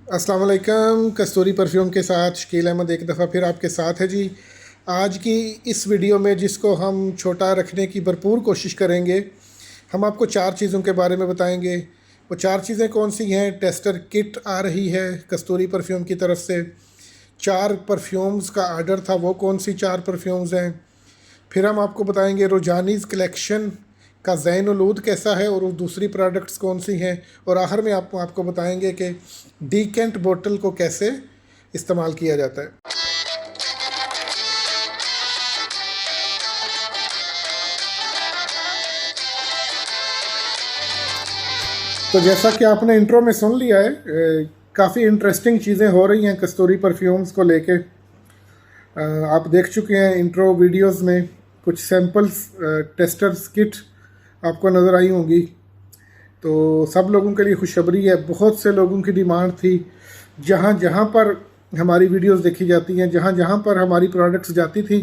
अस्सलाम वालेकुम। कस्तूरी परफ्यूम के साथ शकील अहमद एक दफ़ा फिर आपके साथ है जी। आज की इस वीडियो में जिसको हम छोटा रखने की भरपूर कोशिश करेंगे, हम आपको 4 चीज़ों के बारे में बताएंगे। वो 4 चीज़ें कौन सी हैं? टेस्टर किट आ रही है कस्तूरी परफ्यूम की तरफ से। 4 परफ्यूम्स का आर्डर था, वो कौन सी 4 परफ्यूम्स हैं। फिर हम आपको बताएंगे रोजानीज़ कलेक्शन का ज़ैन-उल-ऊद कैसा है और वो दूसरी प्रोडक्ट्स कौन सी हैं। और आखिर में आपको बताएंगे कि डीकेंट बोतल को कैसे इस्तेमाल किया जाता है। तो जैसा कि आपने इंट्रो में सुन लिया है, काफ़ी इंटरेस्टिंग चीज़ें हो रही हैं कस्तूरी परफ्यूम्स को लेके। आप देख चुके हैं इंट्रो वीडियोस में, कुछ सैम्पल्स टेस्टर्स किट आपको नज़र आई होंगी। तो सब लोगों के लिए खुशखबरी है, बहुत से लोगों की डिमांड थी। जहाँ जहाँ पर हमारी वीडियोस देखी जाती हैं, जहाँ जहाँ पर हमारी प्रोडक्ट्स जाती थी,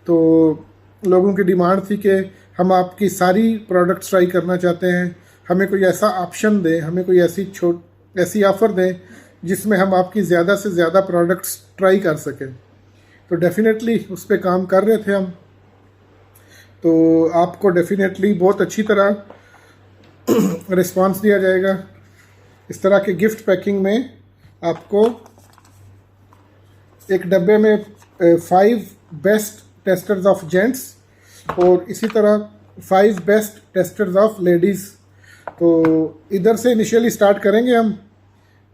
तो लोगों की डिमांड थी कि हम आपकी सारी प्रोडक्ट्स ट्राई करना चाहते हैं, हमें कोई ऐसा ऑप्शन दें, हमें कोई ऐसी ऑफ़र दें जिसमें हम आपकी ज़्यादा से ज़्यादा प्रोडक्ट्स ट्राई कर सकें। तो डेफिनेटली उस पर काम कर रहे थे हम। तो आपको डेफिनेटली बहुत अच्छी तरह रिस्पांस दिया जाएगा। इस तरह के गिफ्ट पैकिंग में आपको एक डब्बे में 5 बेस्ट टेस्टर्स ऑफ जेंट्स और इसी तरह 5 बेस्ट टेस्टर्स ऑफ लेडीज़। तो इधर से इनिशियली स्टार्ट करेंगे हम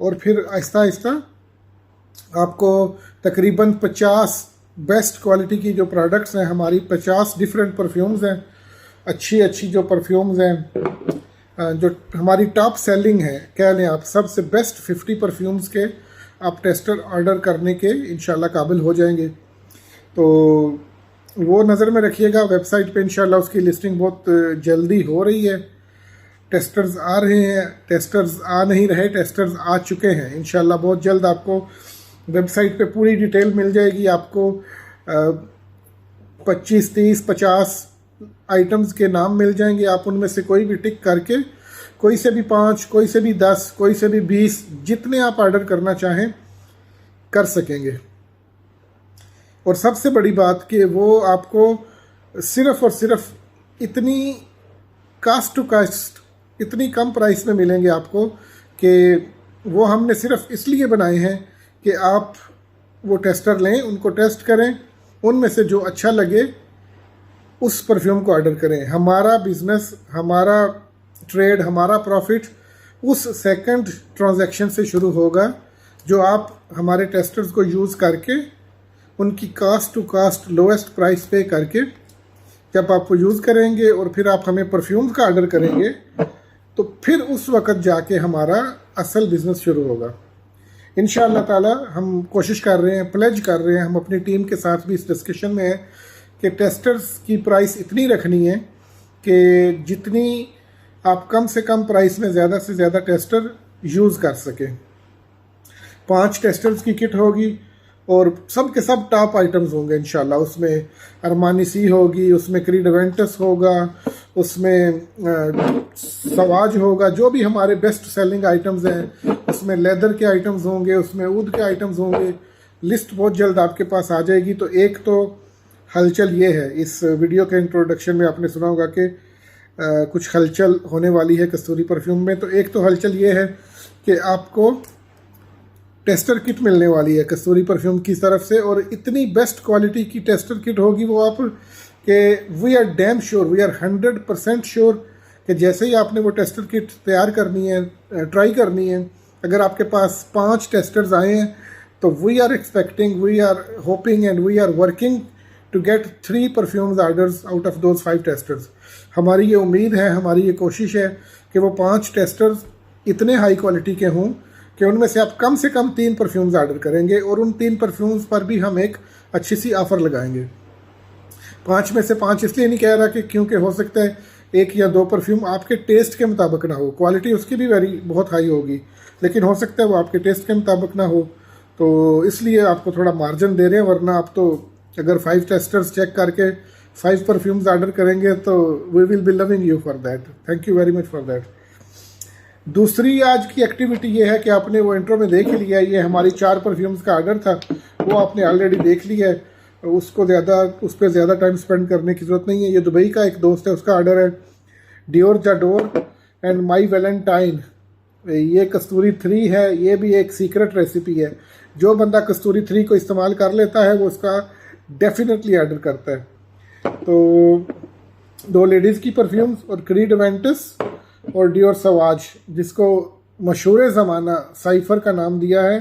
और फिर आहिस्ता आहिस्ता आपको तकरीबन 50 बेस्ट क्वालिटी की जो प्रोडक्ट्स हैं, हमारी 50 डिफरेंट परफ्यूम्स हैं, अच्छी अच्छी जो परफ्यूम्स हैं, जो हमारी टॉप सेलिंग है, कह लें आप सबसे बेस्ट 50 परफ्यूम्स के आप टेस्टर ऑर्डर करने के इंशाल्लाह काबिल हो जाएंगे। तो वो नज़र में रखिएगा। वेबसाइट पे इंशाल्लाह उसकी लिस्टिंग बहुत जल्दी हो रही है। टेस्टर्स आ रहे हैं, टेस्टर्स आ नहीं रहे, टेस्टर्स आ चुके हैं। इंशाल्लाह बहुत जल्द आपको वेबसाइट पे पूरी डिटेल मिल जाएगी। आपको 25, 30, 50 आइटम्स के नाम मिल जाएंगे। आप उनमें से कोई भी टिक करके, कोई से भी 5, कोई से भी 10, कोई से भी 20, जितने आप ऑर्डर करना चाहें कर सकेंगे। और सबसे बड़ी बात कि वो आपको सिर्फ़ और सिर्फ इतनी कास्ट टू कास्ट, इतनी कम प्राइस में मिलेंगे आपको कि वो हमने सिर्फ इसलिए बनाए हैं कि आप वो टेस्टर लें, उनको टेस्ट करें, उनमें से जो अच्छा लगे उस परफ्यूम को ऑर्डर करें। हमारा बिज़नेस, हमारा ट्रेड, हमारा प्रॉफिट उस सेकंड ट्रांजैक्शन से शुरू होगा जो आप हमारे टेस्टर्स को यूज़ करके उनकी cost to cost lowest price पे करके जब आप वो यूज़ करेंगे और फिर आप हमें परफ्यूम का ऑर्डर करेंगे, तो फिर उस वक़्त जाके हमारा असल बिज़नेस शुरू होगा। इंशाअल्लाह ताला हम कोशिश कर रहे हैं, प्लेज कर रहे हैं, हम अपनी टीम के साथ भी इस डिस्कशन में हैं कि टेस्टर्स की प्राइस इतनी रखनी है कि जितनी आप कम से कम प्राइस में ज़्यादा से ज़्यादा टेस्टर यूज़ कर सकें। 5 टेस्टर्स की किट होगी और सब के सब टॉप आइटम्स होंगे इंशाल्लाह। उसमें अरमानी सी होगी, उसमें क्रीड एवेंटस होगा, उसमें सवाज होगा, जो भी हमारे बेस्ट सेलिंग आइटम्स हैं, उसमें लेदर के आइटम्स होंगे, उसमें ऊद के आइटम्स होंगे। लिस्ट बहुत जल्द आपके पास आ जाएगी। तो एक तो हलचल ये है, इस वीडियो के इंट्रोडक्शन में आपने सुना होगा कि कुछ हलचल होने वाली है कस्तूरी परफ्यूम में। तो एक तो हलचल ये है कि आपको टेस्टर किट मिलने वाली है कस्तूरी परफ्यूम की तरफ से, और इतनी बेस्ट क्वालिटी की टेस्टर किट होगी वो आप कि we are damn sure, we are 100% sure कि जैसे ही आपने वो टेस्टर किट तैयार करनी है, ट्राई करनी है, अगर आपके पास 5 टेस्टर्स आए हैं तो we are expecting, we are hoping and we are working to get 3 perfumes orders out of those 5 testers. हमारी ये उम्मीद है, हमारी ये कोशिश है कि वो 5 टेस्टर्स इतने हाई क्वालिटी के हों कि उनमें से आप कम 3 परफ्यूम्स ऑर्डर करेंगे और उन 3 परफ्यूम्स पर भी हम एक अच्छी सी ऑफ़र लगाएंगे। 5 में से 5 इसलिए नहीं कह रहा कि क्योंकि हो सकता है 1 या 2 परफ्यूम आपके टेस्ट के मुताबिक ना हो, क्वालिटी उसकी भी बहुत हाई होगी, लेकिन हो सकता है वो आपके टेस्ट के मुताबिक ना हो, तो इसलिए आपको थोड़ा मार्जिन दे रहे हैं। वरना आप तो अगर 5 टेस्टर्स चेक करके 5 परफ्यूम्स ऑर्डर करेंगे तो we will be loving you for that. Thank you very much for that. दूसरी आज की एक्टिविटी ये है कि आपने वो इंट्रो में देख लिया है, ये हमारी 4 परफ्यूम्स का ऑर्डर था, वो आपने ऑलरेडी देख लिया है, उसको उस पर ज़्यादा टाइम स्पेंड करने की ज़रूरत नहीं है। ये दुबई का एक दोस्त है, उसका ऑर्डर है डियोर जाडोर एंड माई वैलेंटाइन। ये कस्तूरी 3 है, ये भी एक सीक्रेट रेसिपी है। जो बंदा कस्तूरी 3 को इस्तेमाल कर लेता है वो उसका डेफिनेटली ऑर्डर करता है। तो 2 लेडीज़ की परफ्यूम्स और क्रीड वेंटस और डियोर सवाज, जिसको मशहूर ज़माना साइफर का नाम दिया है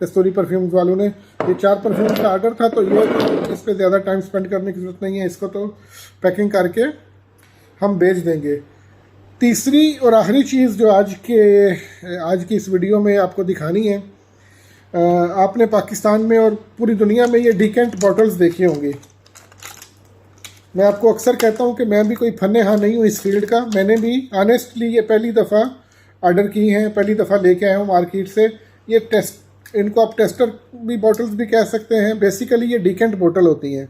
कस्तूरी परफ्यूम्स वालों ने। ये 4 परफ्यूम्स का ऑर्डर था, तो ये इस पर ज़्यादा टाइम स्पेंड करने की ज़रूरत नहीं है। इसको तो पैकिंग करके हम भेज देंगे। तीसरी और आखिरी चीज़ जो आज की इस वीडियो में आपको दिखानी है, आपने पाकिस्तान में और पूरी दुनिया में ये डिकेंट बॉटल्स देखी होंगी। मैं आपको अक्सर कहता हूँ कि मैं भी कोई फन्ने हाँ नहीं हूँ इस फील्ड का। मैंने भी ऑनेस्टली ये पहली दफ़ा ऑर्डर की हैं, पहली दफ़ा लेके आया हूँ मार्केट से। ये इनको आप टेस्टर भी बॉटल्स भी कह सकते हैं। बेसिकली ये डिकेंट बॉटल होती हैं।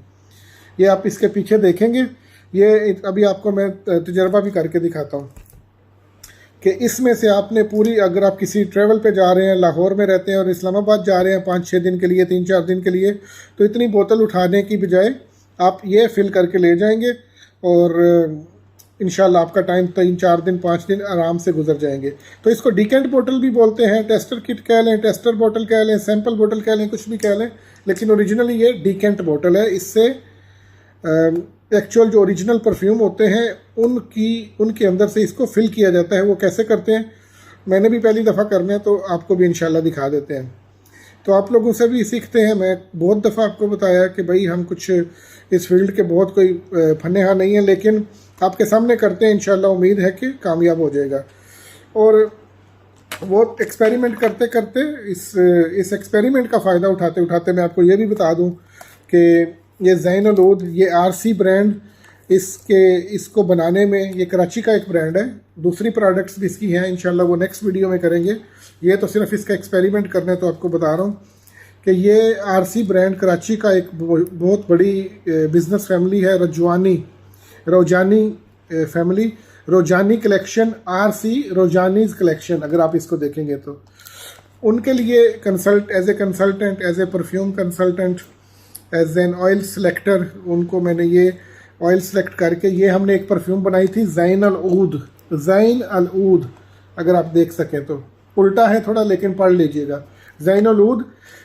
ये आप इसके पीछे देखेंगे, ये अभी आपको मैं तजर्बा भी करके दिखाता हूँ कि इसमें से आपने पूरी, अगर आप किसी ट्रैवल पे जा रहे हैं, लाहौर में रहते हैं और इस्लामाबाद जा रहे हैं 5-6 दिन के लिए, 3-4 दिन के लिए, तो इतनी बोतल उठाने की बजाय आप ये फिल करके ले जाएंगे और इंशाल्लाह आपका टाइम 3-4 दिन 5 दिन आराम से गुजर जाएंगे। तो इसको डिकेंट बोतल भी बोलते हैं, टेस्टर किट कह लें, टेस्टर बोतल कह लें, सैंपल बोतल कह लें, कुछ भी कह लें, लेकिन ओरिजिनली ये डिकेंट बोतल है। इससे एक्चुअल जो ओरिजिनल परफ्यूम होते हैं उनके अंदर से इसको फिल किया जाता है। वो कैसे करते हैं मैंने भी पहली दफ़ा करना है, तो आपको भी इंशाल्लाह दिखा देते हैं। तो आप लोगों से भी सीखते हैं। मैं बहुत दफ़ा आपको बताया कि भाई हम कुछ इस फील्ड के बहुत कोई फन्ने हाँ नहीं है, लेकिन आपके सामने करते हैं। इंशाल्लाह उम्मीद है कि कामयाब हो जाएगा। और वो एक्सपेरिमेंट करते करते इस एक्सपेरिमेंट का फ़ायदा उठाते उठाते मैं आपको ये भी बता दूं कि ये ज़ैन-उल-ऊद, ये आरसी ब्रांड, इसको बनाने में, ये कराची का एक ब्रांड है। दूसरी प्रोडक्ट्स भी इसकी हैं, इंशाल्लाह वो नेक्स्ट वीडियो में करेंगे। ये तो सिर्फ इसका एक्सपेरिमेंट करने तो आपको बता रहा हूँ कि ये आरसी ब्रांड कराची का एक बहुत बड़ी बिज़नेस फैमिली है, Rojani family, Rojani collection, RC Rojani's collection. अगर आप इसको देखेंगे तो उनके लिए as a consultant, as a perfume consultant, as an oil selector, उनको मैंने ये ऑयल सेलेक्ट करके ये हमने एक परफ्यूम बनाई थी ज़ैन-उल-ऊद। अगर आप देख सकें तो उल्टा है थोड़ा, लेकिन पढ़ लीजिएगा ज़ैन-उल-ऊद।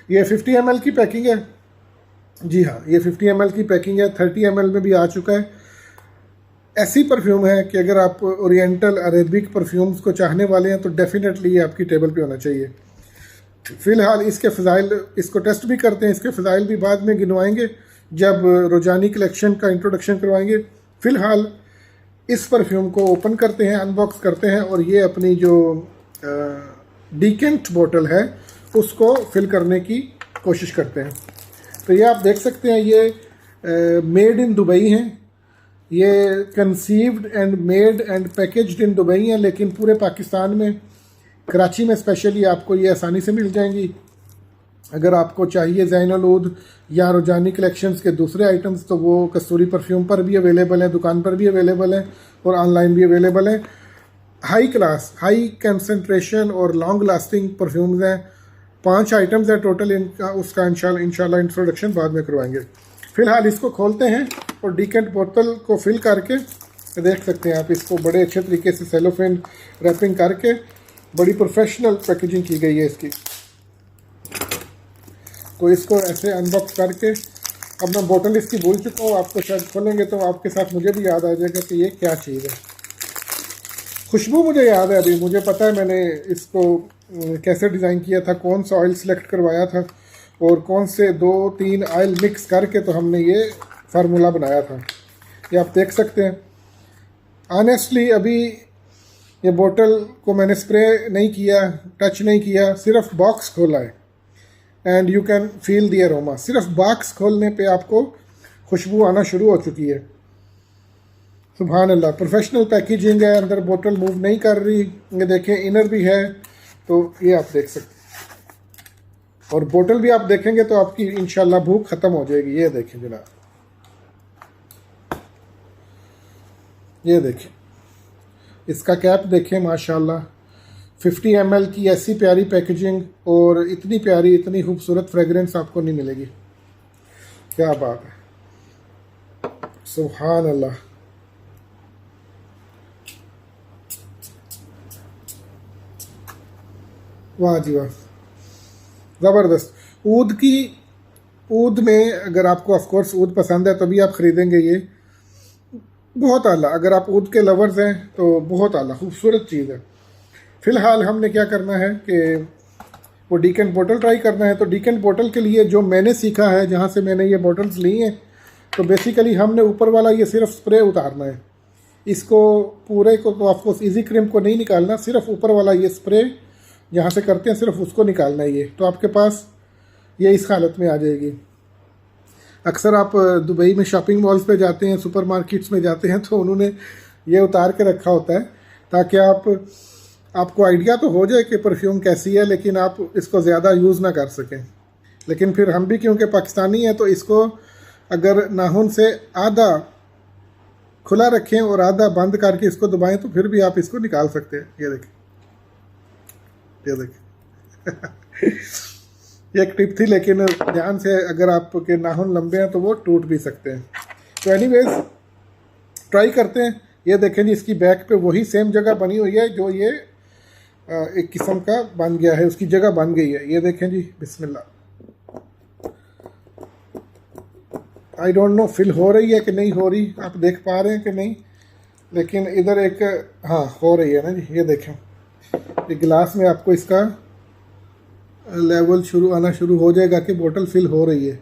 ये 50 ml की पैकिंग है। जी हाँ, ये 50 ml की पैकिंग है, 30 ml में भी आ चुका है। ऐसी परफ्यूम है कि अगर आप ओरिएंटल अरेबिक परफ्यूम्स को चाहने वाले हैं तो डेफिनेटली ये आपकी टेबल पे होना चाहिए। फ़िलहाल इसके फ़ज़ाइल, इसको टेस्ट भी करते हैं, इसके फ़ज़ाइल भी बाद में गिनवाएंगे जब रोजानी कलेक्शन का इंट्रोडक्शन करवाएंगे। फ़िलहाल इस परफ्यूम को ओपन करते हैं, अनबॉक्स करते हैं और ये अपनी जो डिकेंट बोतल है उसको फिल करने की कोशिश करते हैं। तो ये आप देख सकते हैं, ये मेड इन दुबई हैं, ये conceived and made and packaged in Dubai हैं, लेकिन पूरे पाकिस्तान में, कराची में स्पेशली आपको ये आसानी से मिल जाएंगी। अगर आपको चाहिए ज़ैन-उल-ऊद या रोजानी कलेक्शंस के दूसरे आइटम्स तो वो कस्तूरी परफ्यूम पर भी अवेलेबल हैं, दुकान पर भी अवेलेबल हैं और ऑनलाइन भी अवेलेबल हैं। हाई क्लास, हाई कंसंट्रेशन और लॉन्ग लास्टिंग परफ्यूम्स हैं। 5 आइटम्स है टोटल इनका, उसका इंशाल्लाह इंट्रोडक्शन बाद में करवाएंगे। फ़िलहाल इसको खोलते हैं और डिकेंट बोतल को फिल करके देख सकते हैं आप, इसको बड़े अच्छे तरीके से सेलोफेन रैपिंग करके बड़ी प्रोफेशनल पैकेजिंग की गई है इसकी। तो इसको ऐसे अनबॉक्स करके, अब मैं बोतल इसकी भूल चुका हूँ, आपको शायद खोलेंगे तो आपके साथ मुझे भी याद आ जाएगा कि ये क्या चीज़ है। खुशबू मुझे याद है, अभी मुझे पता है मैंने इसको कैसे डिज़ाइन किया था, कौन सा ऑयल सेलेक्ट करवाया था और कौन से 2-3 ऑयल मिक्स करके तो हमने ये फार्मूला बनाया था। ये आप देख सकते हैं। ऑनेस्टली अभी ये बोतल को मैंने स्प्रे नहीं किया, टच नहीं किया, सिर्फ बॉक्स खोला है and you can feel the aroma. सिर्फ बॉक्स खोलने पे आपको खुशबू आना शुरू हो चुकी है। सुभान अल्लाह, प्रोफेशनल पैकेजिंग है, अंदर बोतल मूव नहीं कर रही। ये देखें, इनर भी है, तो ये आप देख सकते हैं। और बोतल भी आप देखेंगे तो आपकी इंशाल्लाह भूख ख़त्म हो जाएगी। ये देखें जनाब, ये देखें, इसका कैप देखें, माशाल्लाह 50 ml की ऐसी प्यारी पैकेजिंग और इतनी प्यारी इतनी खूबसूरत फ्रेगरेंस आपको नहीं मिलेगी। क्या बात है, सुभान अल्लाह। वाह जी वाह, ज़बरदस्त। ऊद में अगर आपको ऑफ कोर्स ऊद पसंद है तभी आप ख़रीदेंगे ये, बहुत आला। अगर आप ऊद के लवर्स हैं तो बहुत आला खूबसूरत चीज़ है। फ़िलहाल हमने क्या करना है कि वो डीकेंट बोतल ट्राई करना है। तो डीकेंट बोतल के लिए जो मैंने सीखा है, जहाँ से मैंने ये बोतल्स ली हैं, तो बेसिकली हमने ऊपर वाला ये सिर्फ स्प्रे उतारना है। इसको पूरे को तो ऑफकोर्स इजी क्रीम को नहीं निकालना, सिर्फ ऊपर वाला ये स्प्रे जहाँ से करते हैं सिर्फ उसको निकालना है। ये तो आपके पास ये इस हालत में आ जाएगी। अक्सर आप दुबई में शॉपिंग मॉल्स पे जाते हैं, सुपर मार्केट्स में जाते हैं, तो उन्होंने ये उतार के रखा होता है ताकि आपको आइडिया तो हो जाए कि परफ्यूम कैसी है, लेकिन आप इसको ज़्यादा यूज़ ना कर सकें। लेकिन फिर हम भी क्योंकि पाकिस्तानी हैं तो इसको अगर नाखून से आधा खुला रखें और आधा बंद करके इसको दबाएं तो फिर भी आप इसको निकाल सकते हैं। ये देखें, ये देखें। ये एक टिप थी, लेकिन ध्यान से, अगर आपके नाखून लंबे हैं तो वो टूट भी सकते हैं। तो एनीवेज ट्राई करते हैं। ये देखें जी, इसकी बैक पे वही सेम जगह बनी हुई है जो ये एक किस्म का बन गया है, उसकी जगह बन गई है। ये देखें जी, बिस्मिल्लाह। आई डोंट नो फिल हो रही है कि नहीं हो रही, आप देख पा रहे हैं कि नहीं, लेकिन इधर एक, हाँ हो रही है ना जी। ये देखें, ये गिलास में आपको इसका लेवल आना शुरू हो जाएगा कि बोतल फिल हो रही है।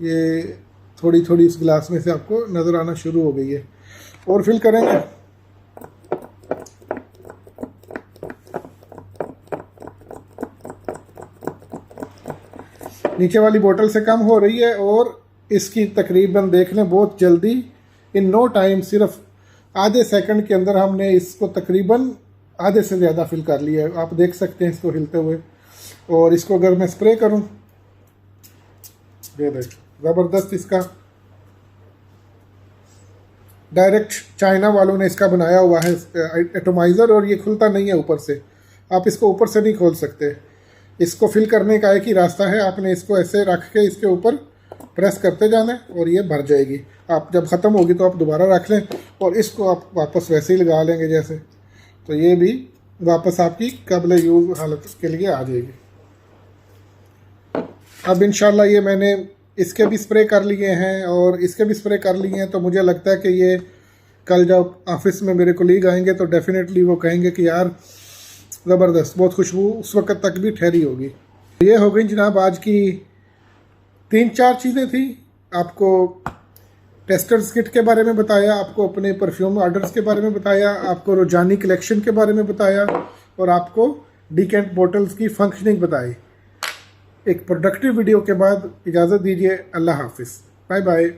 ये थोड़ी थोड़ी इस गिलास में से आपको नज़र आना शुरू हो गई है। और फिल करेंगे। नीचे वाली बोतल से कम हो रही है और इसकी तकरीबन देख लें बहुत जल्दी, इन नो टाइम, सिर्फ आधे सेकंड के अंदर हमने इसको तकरीबन आधे से ज़्यादा फिल कर लिया है। आप देख सकते हैं इसको हिलते हुए। और इसको अगर मैं स्प्रे करूं, ये देख, ज़बरदस्त। इसका डायरेक्ट चाइना वालों ने इसका बनाया हुआ है एटोमाइज़र, और ये खुलता नहीं है ऊपर से। आप इसको ऊपर से नहीं खोल सकते। इसको फिल करने का एक ही रास्ता है, आपने इसको ऐसे रख के इसके ऊपर प्रेस करते जाना है और ये भर जाएगी। आप जब ख़त्म होगी तो आप दोबारा रख लें और इसको आप वापस वैसे ही लगा लेंगे जैसे, तो ये भी वापस आपकी काबिल यूज़ हालत के लिए आ जाएगी। अब इंशाल्लाह ये मैंने इसके भी स्प्रे कर लिए हैं और इसके भी स्प्रे कर लिए हैं, तो मुझे लगता है कि ये कल जब ऑफिस में मेरे कोलीग आएंगे तो डेफिनेटली वो कहेंगे कि यार ज़बरदस्त, बहुत खुशबू उस वक्त तक भी ठहरी होगी। ये हो गई जनाब आज की 3-4 चीज़ें थी। आपको टेस्टर्स किट के बारे में बताया, आपको अपने परफ्यूम ऑर्डर्स के बारे में बताया, आपको रोजानी कलेक्शन के बारे में बताया और आपको डीकेंट बोटल्स की फंक्शनिंग बताई। एक प्रोडक्टिव वीडियो के बाद इजाज़त दीजिए। अल्लाह हाफिज़, बाय बाय।